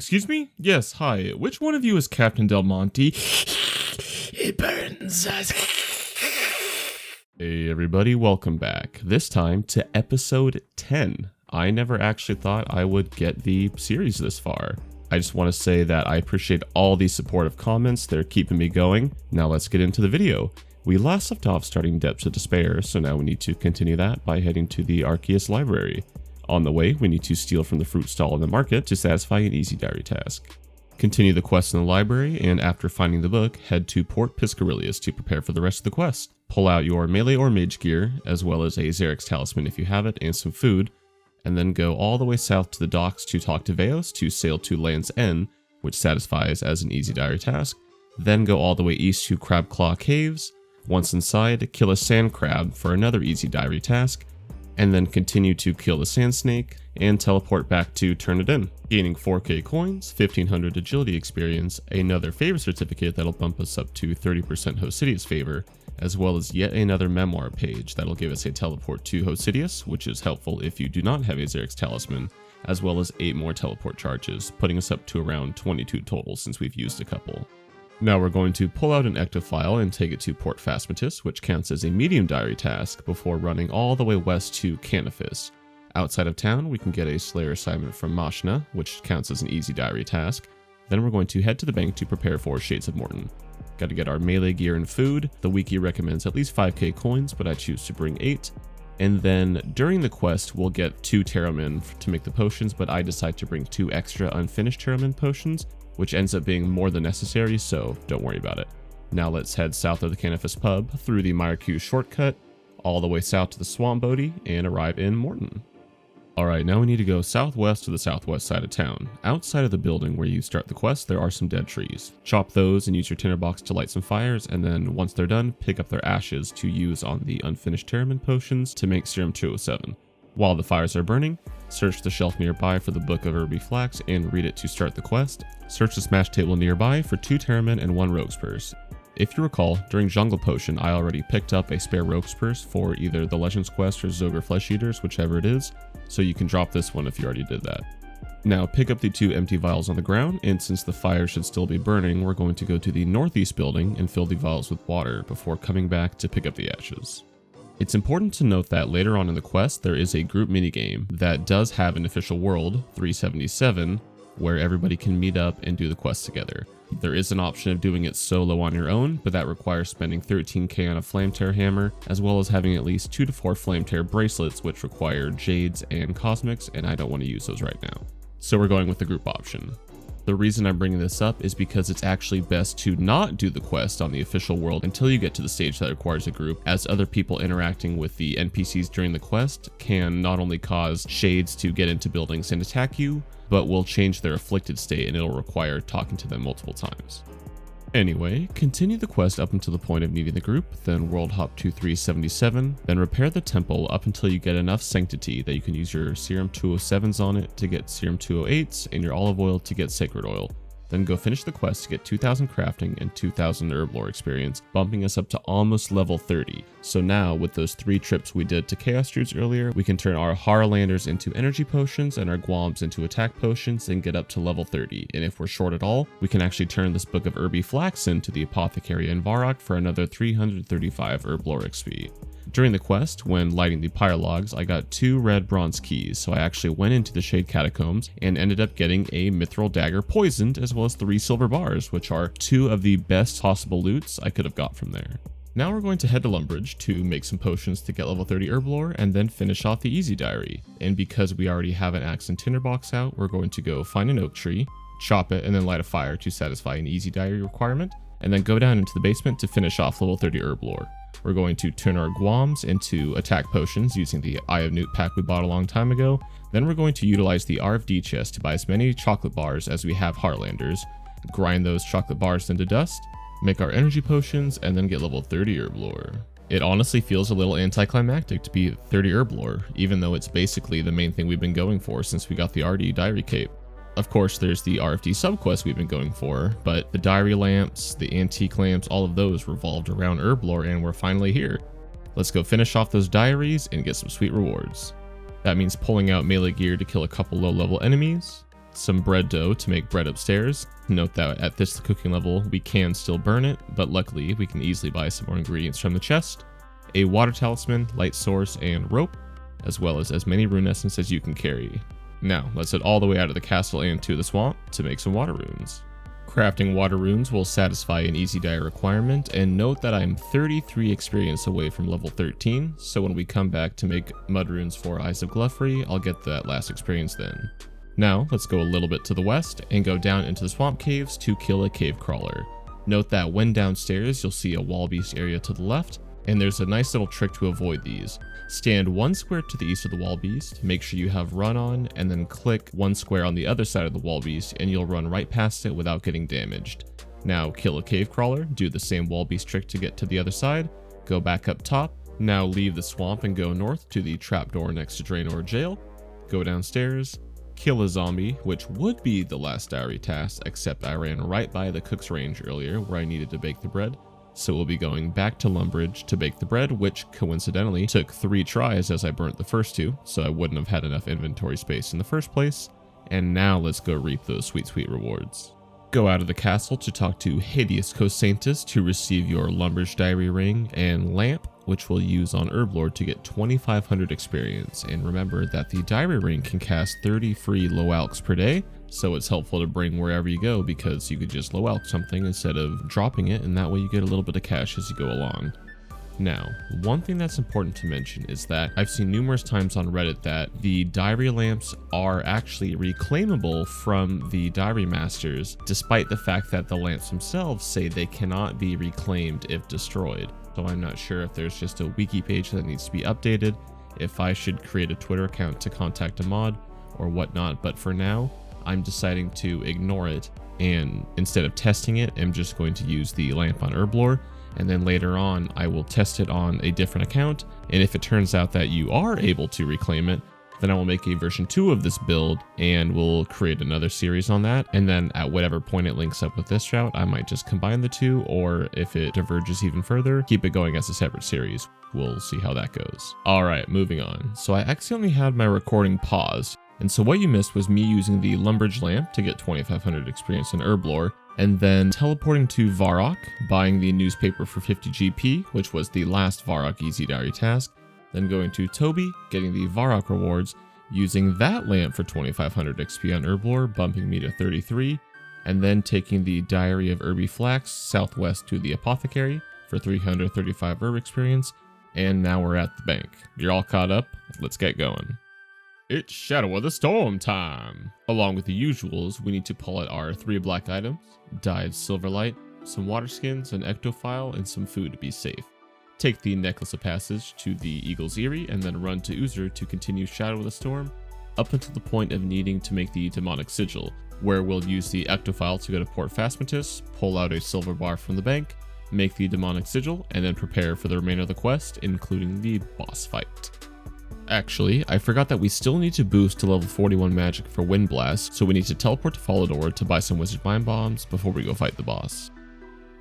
Excuse me? Yes, hi. Which one of you is Captain Del Monte? It burns us. Hey everybody, welcome back. This time to episode 10. I never actually thought I would get the series this far. I just want to say that I appreciate all the supportive comments. They're keeping me going. Now let's get into the video. We last left off starting Depths of Despair, so now we need to continue that by heading to the Arceus Library. On the way, we need to steal from the fruit stall in the market to satisfy an easy diary task. Continue the quest in the library, and after finding the book, head to Port Piscarilius to prepare for the rest of the quest. Pull out your melee or mage gear, as well as a Xerix talisman if you have it, and some food, and then go all the way south to the docks to talk to Veos to sail to Land's End, which satisfies as an easy diary task. Then go all the way east to Crabclaw Caves. Once inside, kill a sand crab for another easy diary task, and then continue to kill the sand snake and teleport back to Turnitin, gaining 4k coins, 1500 agility experience, another favor certificate that'll bump us up to 30% Hosidius favor, as well as yet another memoir page that'll give us a teleport to Hosidius, which is helpful if you do not have a Xerix talisman, as well as 8 more teleport charges, putting us up to around 22 total since we've used a couple. Now we're going to pull out an Ectofile and take it to Port Phasmatis, which counts as a medium diary task, before running all the way west to Canifis. Outside of town, we can get a Slayer assignment from Mashna, which counts as an easy diary task. Then we're going to head to the bank to prepare for Shades of Mort'ton. Got to get our melee gear and food. The wiki recommends at least 5k coins, but I choose to bring 8. And then during the quest, we'll get 2 Terramin to make the potions, but I decide to bring 2 extra unfinished Terramin potions, which ends up being more than necessary, so don't worry about it. Now let's head south of the Canifis pub, through the Myrku shortcut, all the way south to the Swamp Bodhi, and arrive in Mort'ton. Alright, now we need to go southwest to the southwest side of town. Outside of the building where you start the quest, there are some dead trees. Chop those and use your tinderbox to light some fires, and then once they're done, pick up their ashes to use on the unfinished Terramin potions to make Serum 207. While the fires are burning, search the shelf nearby for the Book of Herby Flax and read it to start the quest. Search the smash table nearby for 2 Terramin and 1 Rogue's Purse. If you recall, during Jungle Potion, I already picked up a spare Rogue's Purse for either the Legends Quest or Zogre Flesh Eaters, whichever it is, so you can drop this one if you already did that. Now pick up the 2 empty vials on the ground, and since the fire should still be burning, we're going to go to the northeast building and fill the vials with water before coming back to pick up the ashes. It's important to note that later on in the quest, there is a group minigame that does have an official world, 377, where everybody can meet up and do the quest together. There is an option of doing it solo on your own, but that requires spending 13k on a Flame Tear hammer, as well as having at least 2 to 4 Flame Tear bracelets, which require Jades and Cosmics, and I don't want to use those right now. So we're going with the group option. The reason I'm bringing this up is because it's actually best to not do the quest on the official world until you get to the stage that requires a group, as other people interacting with the NPCs during the quest can not only cause shades to get into buildings and attack you, but will change their afflicted state and it'll require talking to them multiple times. Anyway, continue the quest up until the point of needing the group, then world hop to 377, then repair the temple up until you get enough sanctity that you can use your Serum 207s on it to get Serum 208s and your olive oil to get sacred oil. Then go finish the quest to get 2000 crafting and 2000 herb lore experience, bumping us up to almost level 30. So now, with those 3 trips we did to Chaos Druids earlier, we can turn our Harlanders into energy potions and our Guams into attack potions and get up to level 30. And if we're short at all, we can actually turn this Book of Herby Flax into the Apothecary in Varrock for another 335 herb lore XP. During the quest, when lighting the Pyrologs, I got 2 red bronze keys, so I actually went into the Shade Catacombs and ended up getting a Mithril Dagger poisoned, as well as 3 silver bars, which are 2 of the best possible loots I could have got from there. Now we're going to head to Lumbridge to make some potions to get level 30 herb lore, and then finish off the easy diary. And because we already have an axe and tinderbox out, we're going to go find an oak tree, chop it, and then light a fire to satisfy an easy diary requirement, and then go down into the basement to finish off level 30 herb lore. We're going to turn our Guams into attack potions using the Eye of Newt pack we bought a long time ago. Then we're going to utilize the RFD chest to buy as many chocolate bars as we have Harlanders, grind those chocolate bars into dust, make our energy potions, and then get level 30 herb lore. It honestly feels a little anticlimactic to be at 30 herb lore, even though it's basically the main thing we've been going for since we got the RD diary cape. Of course, there's the RFD subquest we've been going for, but the diary lamps, the antique lamps, all of those revolved around herb lore, and we're finally here. Let's go finish off those diaries and get some sweet rewards. That means pulling out melee gear to kill a couple low-level enemies, some bread dough to make bread upstairs. Note that at this cooking level, we can still burn it, but luckily we can easily buy some more ingredients from the chest. A water talisman, light source, and rope, as well as many rune essence as you can carry. Now, let's head all the way out of the castle and to the swamp to make some water runes. Crafting water runes will satisfy an easy dye requirement, and note that I'm 33 experience away from level 13, so when we come back to make mud runes for Eyes of Gluffery, I'll get that last experience then. Now, let's go a little bit to the west and go down into the swamp caves to kill a cave crawler. Note that when downstairs, you'll see a wall beast area to the left, and there's a nice little trick to avoid these. Stand 1 square to the east of the wall beast, make sure you have run on, and then click 1 square on the other side of the wall beast, and you'll run right past it without getting damaged. Now kill a cave crawler, do the same wall beast trick to get to the other side, go back up top, now leave the swamp and go north to the trapdoor next to Draenor Jail, go downstairs, kill a zombie, which would be the last diary task, except I ran right by the cook's range earlier where I needed to bake the bread. So we'll be going back to Lumbridge to bake the bread, which coincidentally took 3 tries as I burnt the first 2, so I wouldn't have had enough inventory space in the first place. And now let's go reap those sweet rewards. Go out of the castle to talk to Hideous Cosaintus to receive your Lumbridge diary ring and lamp, which we'll use on Herblord to get 2500 experience. And remember that the diary ring can cast 30 free low alchs per day, so it's helpful to bring wherever you go because you could just low alch something instead of dropping it, and that way you get a little bit of cash as you go along. Now, one thing that's important to mention is that I've seen numerous times on Reddit that the diary lamps are actually reclaimable from the diary masters, despite the fact that the lamps themselves say they cannot be reclaimed if destroyed. So I'm not sure if there's just a wiki page that needs to be updated, if I should create a Twitter account to contact a mod or whatnot, but for now, I'm deciding to ignore it, and instead of testing it, I'm just going to use the lamp on Herblord, and then later on I will test it on a different account, and if it turns out that you are able to reclaim it, then I will make a version 2 of this build and we'll create another series on that, and then at whatever point it links up with this route, I might just combine the two, or if it diverges even further, keep it going as a separate series. We'll see how that goes. Alright, moving on. So I accidentally had my recording paused, and so what you missed was me using the Lumbridge lamp to get 2500 experience in Herblord, and then teleporting to Varrock, buying the newspaper for 50 GP, which was the last Varrock Easy Diary task, then going to Toby, getting the Varrock rewards, using that lamp for 2500 XP on Herblord, bumping me to 33, and then taking the Diary of Herby Flax southwest to the Apothecary for 335 herb experience, and now we're at the bank. You're all caught up, let's get going. It's Shadow of the Storm time! Along with the usuals, we need to pull out our 3 black items, dyed silverlight, some water skins, an ectophile, and some food to be safe. Take the Necklace of Passage to the Eagle's Eyrie, and then run to Uzer to continue Shadow of the Storm, up until the point of needing to make the Demonic Sigil, where we'll use the ectophile to go to Port Phasmatis, pull out a silver bar from the bank, make the Demonic Sigil, and then prepare for the remainder of the quest, including the boss fight. Actually, I forgot that we still need to boost to level 41 magic for Wind Blast, so we need to teleport to Falador to buy some Wizard Mind Bombs before we go fight the boss.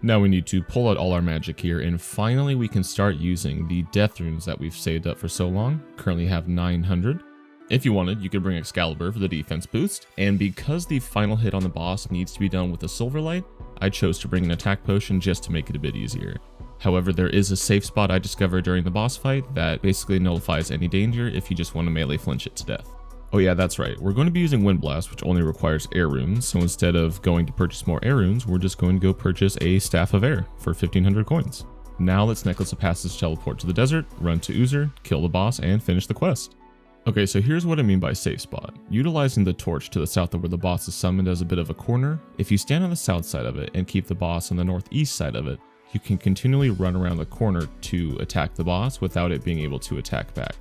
Now we need to pull out all our magic here, and finally we can start using the death runes that we've saved up for so long. Currently have 900. If you wanted, you could bring Excalibur for the defense boost, and because the final hit on the boss needs to be done with a Silverlight, I chose to bring an attack potion just to make it a bit easier. However, there is a safe spot I discovered during the boss fight that basically nullifies any danger if you just want to melee flinch it to death. Oh yeah, that's right, we're going to be using Wind Blast, which only requires air runes, so instead of going to purchase more air runes, we're just going to go purchase a Staff of Air for 1500 coins. Now let's Necklace of Passage teleport to the desert, run to Uzer, kill the boss, and finish the quest. Okay, so here's what I mean by safe spot. Utilizing the torch to the south of where the boss is summoned as a bit of a corner, if you stand on the south side of it and keep the boss on the northeast side of it, you can continually run around the corner to attack the boss without it being able to attack back.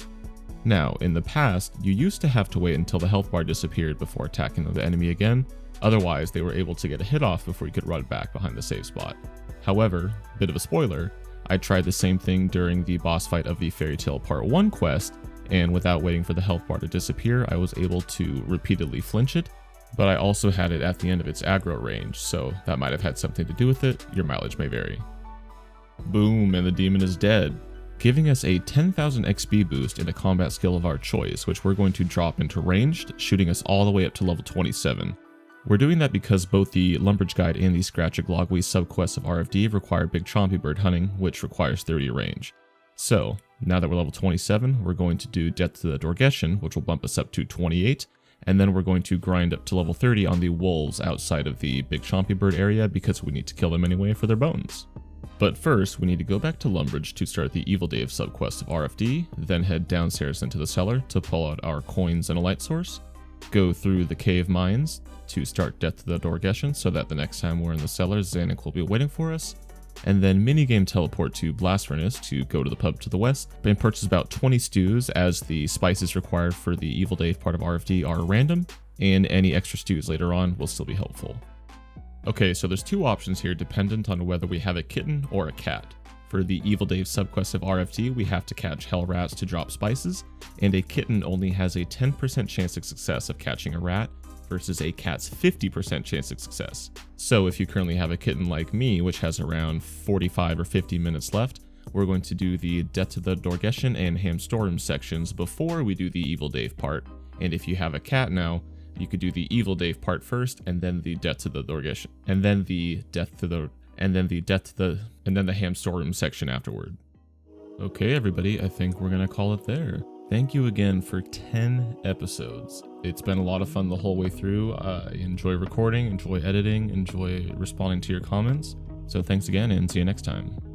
Now, in the past, you used to have to wait until the health bar disappeared before attacking the enemy again, otherwise they were able to get a hit off before you could run back behind the safe spot. However, bit of a spoiler, I tried the same thing during the boss fight of the Fairy Tale Part 1 quest, and without waiting for the health bar to disappear, I was able to repeatedly flinch it, but I also had it at the end of its aggro range, so that might have had something to do with it. Your mileage may vary. Boom, and the demon is dead. giving us a 10,000 XP boost in a combat skill of our choice, which we're going to drop into ranged, shooting us all the way up to level 27. We're doing that because both the Lumbridge Guide and the Scratch a Glogwy subquests of RFD require big chompy bird hunting, which requires 30 range. So, now that we're level 27, we're going to do Death to the Dorgeshian, which will bump us up to 28, and then we're going to grind up to level 30 on the wolves outside of the big chompy bird area because we need to kill them anyway for their bones. But first, we need to go back to Lumbridge to start the Evil Dave subquest of RFD, then head downstairs into the cellar to pull out our coins and a light source, go through the cave mines to start Death to the Dorgeshian so that the next time we're in the cellar, Xanac will be waiting for us, and then minigame teleport to Blast Furnace to go to the pub to the west and purchase about 20 stews, as the spices required for the Evil Dave part of RFD are random, and any extra stews later on will still be helpful. Okay, so there's two options here dependent on whether we have a kitten or a cat. For the Evil Dave subquest of RFD, we have to catch hell rats to drop spices, and a kitten only has a 10% chance of success of catching a rat, versus a cat's 50% chance of success. So if you currently have a kitten like me, which has around 45 or 50 minutes left, we're going to do the Death to the Dorgeshian and Hamstorum sections before we do the Evil Dave part, and if you have a cat now, you could do the Evil Dave part first, and then the Death to the Dorgeshian, and then the Hamstorum section afterward. Okay, everybody, I think we're gonna call it there. Thank you again for 10 episodes. It's been a lot of fun the whole way through. I enjoy recording, enjoy editing, enjoy responding to your comments. So thanks again, and see you next time.